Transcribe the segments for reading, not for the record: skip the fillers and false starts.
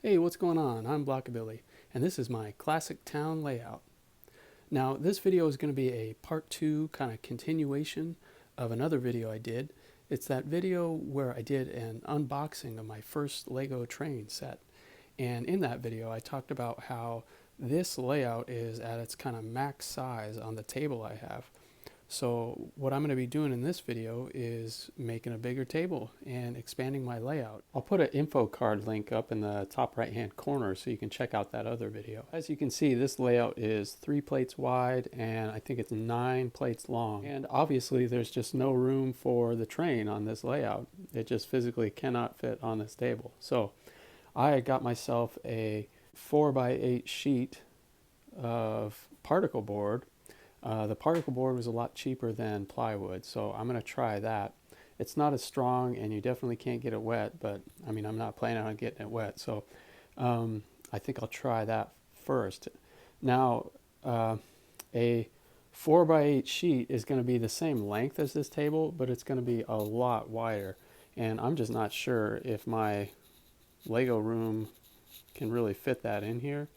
Hey, what's going on? I'm Blockabilly, and this is my classic town layout. Now, this video is going to be a part 2 kind of continuation of another video I did. It's that video where I did an unboxing of my first Lego train set. And in that video, I talked about how this layout is at its kind of max size on the table I have. So what I'm going to be doing in this video is making a bigger table and expanding my layout. I'll put an info card link up in the top right hand corner so you can check out that other video. As you can see, this layout is 3 plates wide and I think it's 9 plates long. And obviously there's just no room for the train on this layout. It just physically cannot fit on this table. So I got myself a 4x8 sheet of particle board. The particle board was a lot cheaper than plywood, so I'm going to try that. It's not as strong and you definitely can't get it wet, but I mean, I'm not planning on getting it wet, so I think I'll try that first. Now, a 4x8 sheet is going to be the same length as this table, but it's going to be a lot wider, and I'm just not sure if my Lego room can really fit that in here.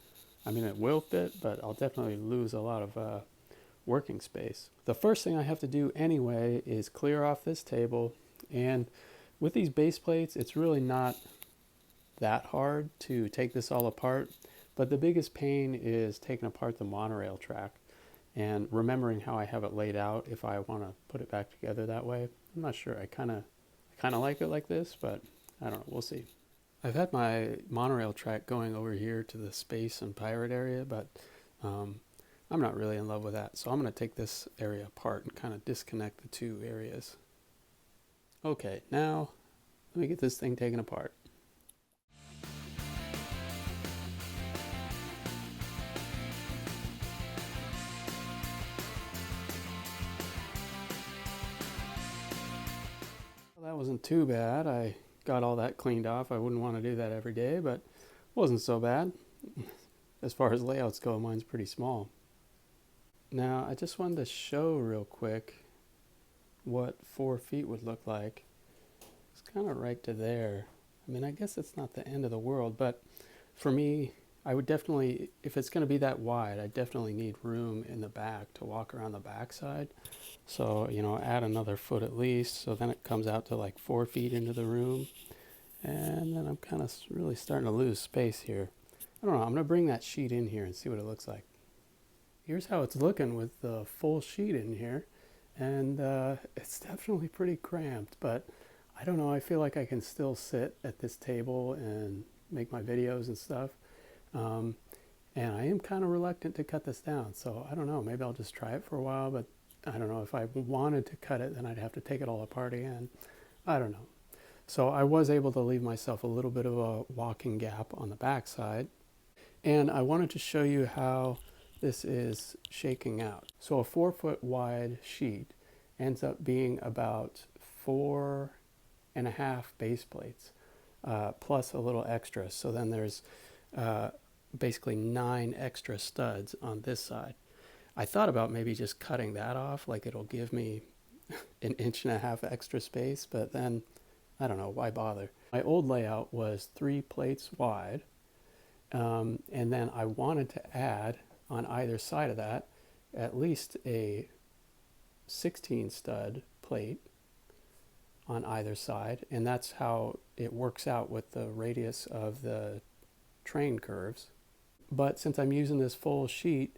I mean, it will fit, but I'll definitely lose a lot of working space. The first thing I have to do anyway is clear off this table, and with these base plates it's really not that hard to take this all apart, but the biggest pain is taking apart the monorail track and remembering how I have it laid out if I want to put it back together that way. I'm not sure. I kind of like it like this, but I don't know, we'll see. I've had my monorail track going over here to the space and pirate area, but I'm not really in love with that, so I'm going to take this area apart and kind of disconnect the two areas. Okay, now let me get this thing taken apart. Well, that wasn't too bad. I got all that cleaned off. I wouldn't want to do that every day, but it wasn't so bad. As far as layouts go, mine's pretty small. Now, I just wanted to show real quick what 4 feet would look like. It's kind of right to there. I mean, I guess it's not the end of the world, but for me, I would definitely, if it's going to be that wide, I definitely need room in the back to walk around the back side. So, you know, add another foot at least, so then it comes out to like 4 feet into the room. And then I'm kind of really starting to lose space here. I don't know, I'm going to bring that sheet in here and see what it looks like. Here's how it's looking with the full sheet in here, and it's definitely pretty cramped, but I don't know, I feel like I can still sit at this table and make my videos and stuff, and I am kind of reluctant to cut this down, so I don't know, maybe I'll just try it for a while, but I don't know, if I wanted to cut it then I'd have to take it all apart again. I don't know. So I was able to leave myself a little bit of a walking gap on the back side, and I wanted to show you how this is shaking out. So a 4 foot wide sheet ends up being about 4.5 base plates, plus a little extra. So then there's basically 9 extra studs on this side. I thought about maybe just cutting that off, like it'll give me 1.5 inches extra space, but then I don't know, why bother? My old layout was 3 plates wide, and then I wanted to add on either side of that at least a 16 stud plate on either side, and that's how it works out with the radius of the train curves. But since I'm using this full sheet,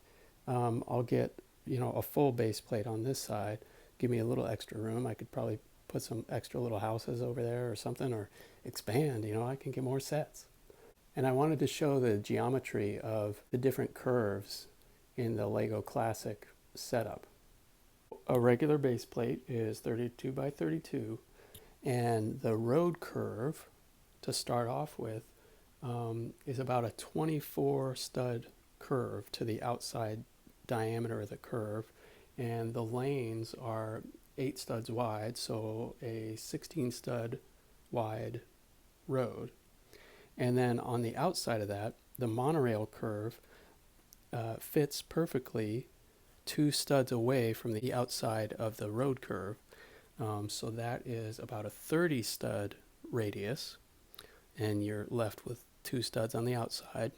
I'll get, you know, a full base plate on this side, give me a little extra room. I could probably put some extra little houses over there or something, or expand, you know, I can get more sets. And I wanted to show the geometry of the different curves in the Lego Classic setup. A regular base plate is 32 by 32, and the road curve to start off with is about a 24 stud curve to the outside diameter of the curve, and the lanes are 8 studs wide, so a 16 stud wide road. And then on the outside of that, the monorail curve fits perfectly 2 studs away from the outside of the road curve. So that is about a 30 stud radius, and you're left with 2 studs on the outside.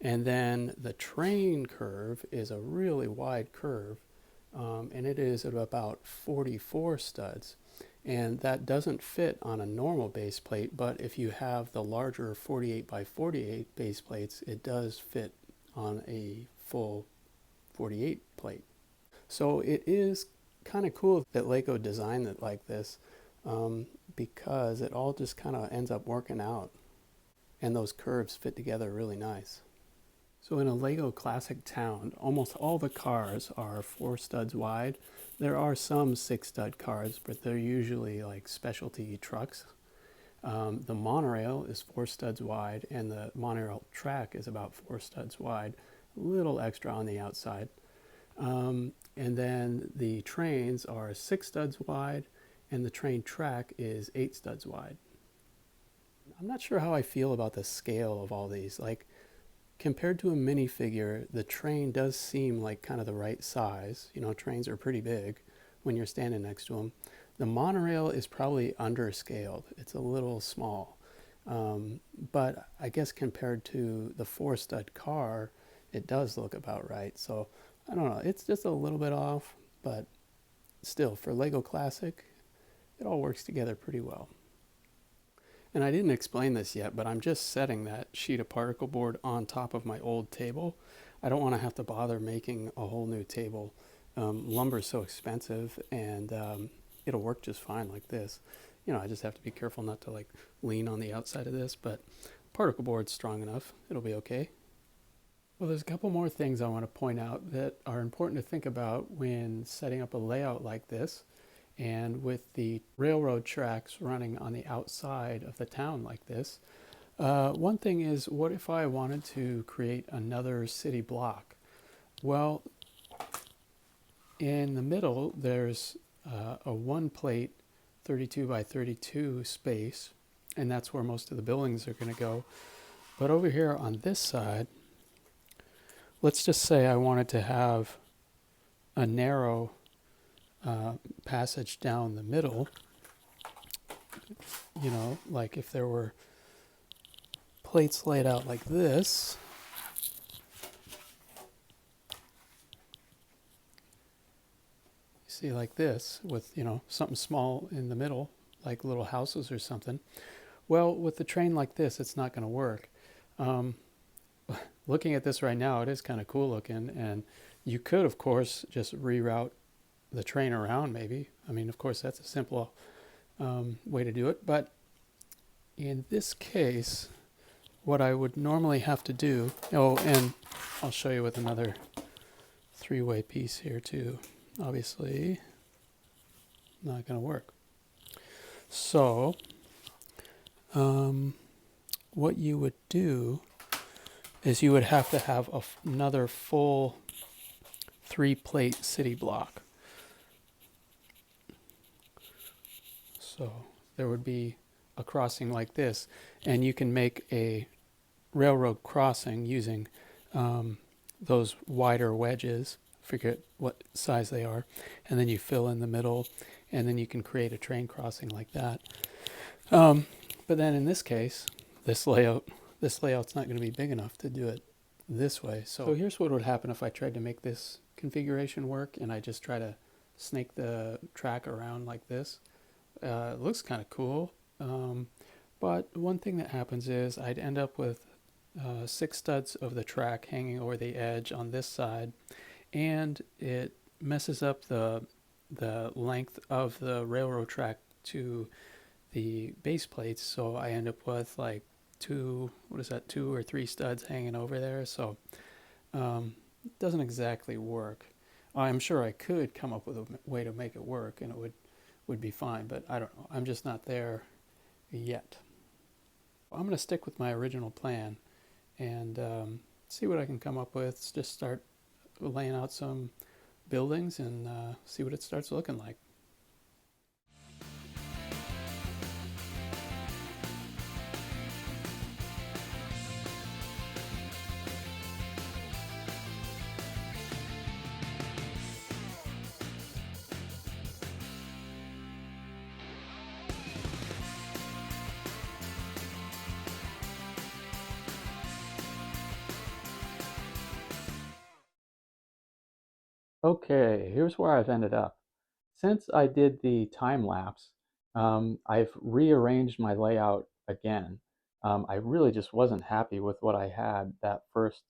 And then the train curve is a really wide curve, and it is at about 44 studs. And that doesn't fit on a normal base plate, but if you have the larger 48 by 48 base plates, it does fit on a full 48 plate. So it is kind of cool that Lego designed it like this, because it all just kind of ends up working out, and those curves fit together really nice. So in a Lego classic town, almost all the cars are 4 studs wide. There are some 6 stud cars, but they're usually like specialty trucks. The monorail is 4 studs wide, and the monorail track is about 4 studs wide, a little extra on the outside. And then the trains are 6 studs wide, and the train track is 8 studs wide. I'm not sure how I feel about the scale of all these. Like, compared to a minifigure, the train does seem like kind of the right size. You know, trains are pretty big when you're standing next to them. The monorail is probably underscaled. It's a little small. But I guess compared to the 4 stud car, it does look about right. So I don't know, it's just a little bit off, but still, for Lego Classic, it all works together pretty well. And I didn't explain this yet, but I'm just setting that sheet of particle board on top of my old table. I don't want to have to bother making a whole new table. Lumber's so expensive, and it'll work just fine like this. You know, I just have to be careful not to like lean on the outside of this, but particle board's strong enough. It'll be okay. Well, there's a couple more things I want to point out that are important to think about when setting up a layout like this. And with the railroad tracks running on the outside of the town like this, one thing is, what if I wanted to create another city block? Well, in the middle, there's a 1 plate 32 by 32 space, and that's where most of the buildings are going to go. But over here on this side, let's just say I wanted to have a narrow passage down the middle. You know, like if there were plates laid out like this, you see, like this, with, you know, something small in the middle, like little houses or something. Well, with the train like this, it's not going to work. Looking at this right now, it is kind of cool looking, and you could, of course, just reroute the train around maybe. I mean, of course, that's a simple way to do it. But in this case, what I would normally have to do, oh, and I'll show you with another 3-way piece here too. Obviously, not going to work. So, what you would do is you would have to have another full 3-plate city block. So there would be a crossing like this, and you can make a railroad crossing using those wider wedges. I forget what size they are, and then you fill in the middle, and then you can create a train crossing like that. But then in this case, this layout's not going to be big enough to do it this way. So here's what would happen if I tried to make this configuration work, and I just try to snake the track around like this. It looks kind of cool, but one thing that happens is I'd end up with 6 studs of the track hanging over the edge on this side, and it messes up the length of the railroad track to the base plates, so I end up with like 2 or 3 studs hanging over there. So it doesn't exactly work. I'm sure I could come up with a way to make it work, and it would be fine, but I don't know. I'm just not there yet. I'm going to stick with my original plan and see what I can come up with. Just start laying out some buildings and see what it starts looking like. Okay, here's where I've ended up. Since I did the time lapse, I've rearranged my layout again. I really just wasn't happy with what I had that first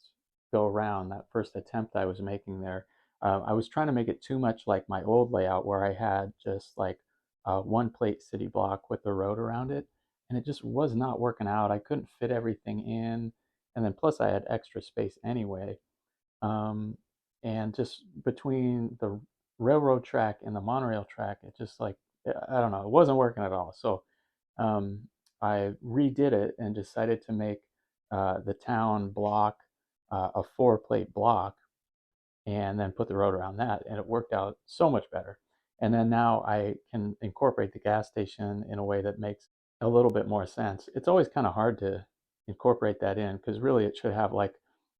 go around, that first attempt I was making there. I was trying to make it too much like my old layout where I had just like one plate city block with the road around it, and it just was not working out. I couldn't fit everything in, and then plus I had extra space anyway. Um, and just between the railroad track and the monorail track, it just like I don't know, it wasn't working at all. So um, I redid it and decided to make the town block a four-plate block, and then put the road around that, and it worked out so much better. And then now I can incorporate the gas station in a way that makes a little bit more sense. It's always kind of hard to incorporate that in because really it should have like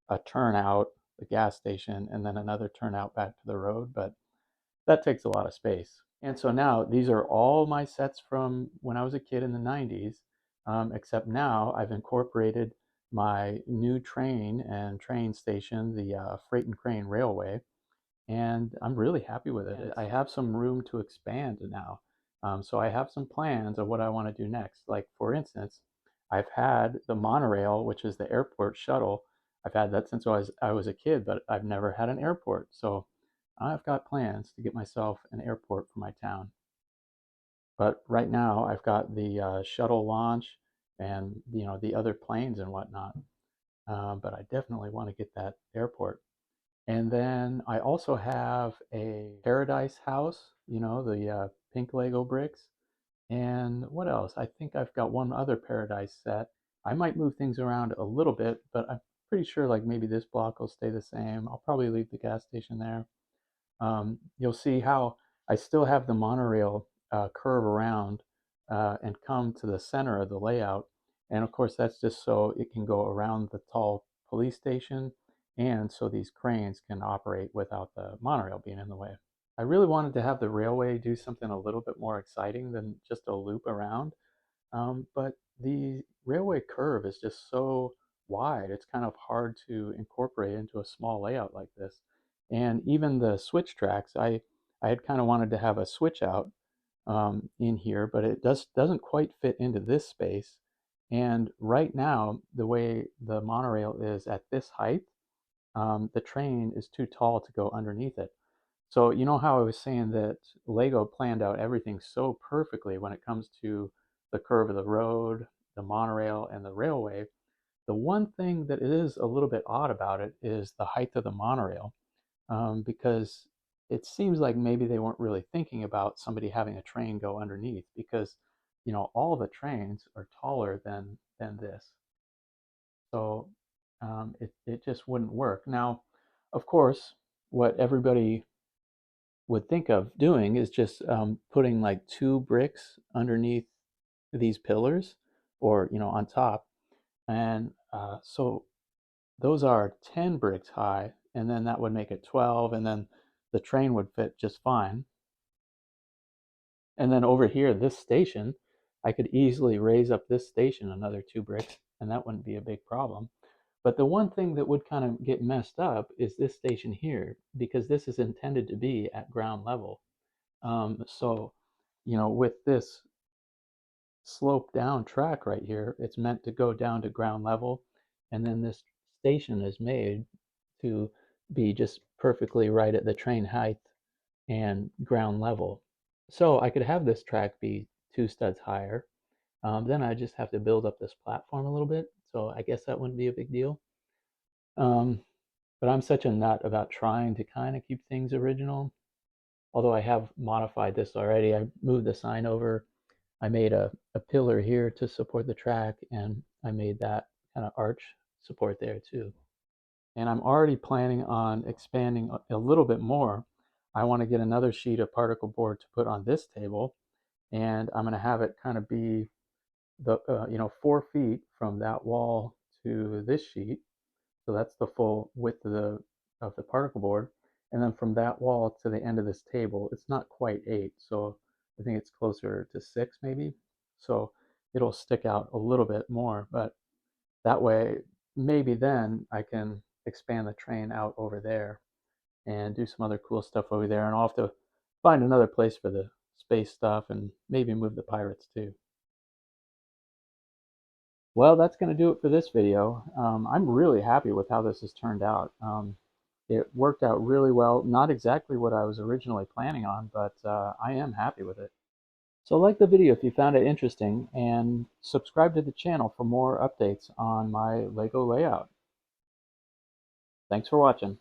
a turnout, the gas station, and then another turnout back to the road, but that takes a lot of space. And so now these are all my sets from when I was a kid in the 90s, except now I've incorporated my new train and train station, the Freight and Crane Railway, and I'm really happy with it. I have some room to expand now. So I have some plans of what I want to do next. Like, for instance, I've had the monorail, which is the airport shuttle. I've had that since I was a kid, but I've never had an airport. So I've got plans to get myself an airport for my town. But right now, I've got the shuttle launch and the other planes and whatnot. But I definitely want to get that airport. And then I also have a paradise house, the pink Lego bricks. And what else? I think I've got one other paradise set. I might move things around a little bit, but I'm pretty sure like maybe this block will stay the same. I'll probably leave the gas station there. You'll see how I still have the monorail curve around and come to the center of the layout. And of course, that's just so it can go around the tall police station and so these cranes can operate without the monorail being in the way. I really wanted to have the railway do something a little bit more exciting than just a loop around. But the railway curve is just so wide, it's kind of hard to incorporate into a small layout like this. And even the switch tracks, I had kind of wanted to have a switch out in here, but it doesn't quite fit into this space. And right now, the way the monorail is at this height, the train is too tall to go underneath it. So you know how I was saying that Lego planned out everything so perfectly when it comes to the curve of the road, the monorail, and the railway. The one thing that is a little bit odd about it is the height of the monorail, because it seems like maybe they weren't really thinking about somebody having a train go underneath because all the trains are taller than this. So it just wouldn't work. Now, of course, what everybody would think of doing is just putting like two bricks underneath these pillars or on top, and so those are 10 bricks high, and then that would make it 12, and then the train would fit just fine. And then over here, this station, I could easily raise up this station another two bricks, and that wouldn't be a big problem. But the one thing that would kind of get messed up is this station here, because this is intended to be at ground level. So, with this slope down track right here, it's meant to go down to ground level. And then this station is made to be just perfectly right at the train height and ground level. So I could have this track be two studs higher. Then I just have to build up this platform a little bit. So I guess that wouldn't be a big deal. Um, but I'm such a nut about trying to kind of keep things original. Although I have modified this already. I moved the sign over. I made a pillar here to support the track, and I made that kind of arch support there too. And I'm already planning on expanding a little bit more. I want to get another sheet of particle board to put on this table, and I'm going to have it kind of be the 4 feet from that wall to this sheet. So that's the full width of the particle board. And then from that wall to the end of this table, it's not quite 8. So I think it's closer to 6 maybe. So it'll stick out a little bit more, but that way maybe then I can expand the train out over there. and do some other cool stuff over there. And I'll have to find another place for the space stuff and maybe move the pirates too. Well, that's going to do it for this video. I'm really happy with how this has turned out. It worked out really well. Not exactly what I was originally planning on, but I am happy with it. So like the video if you found it interesting, and subscribe to the channel for more updates on my Lego layout. Thanks for watching.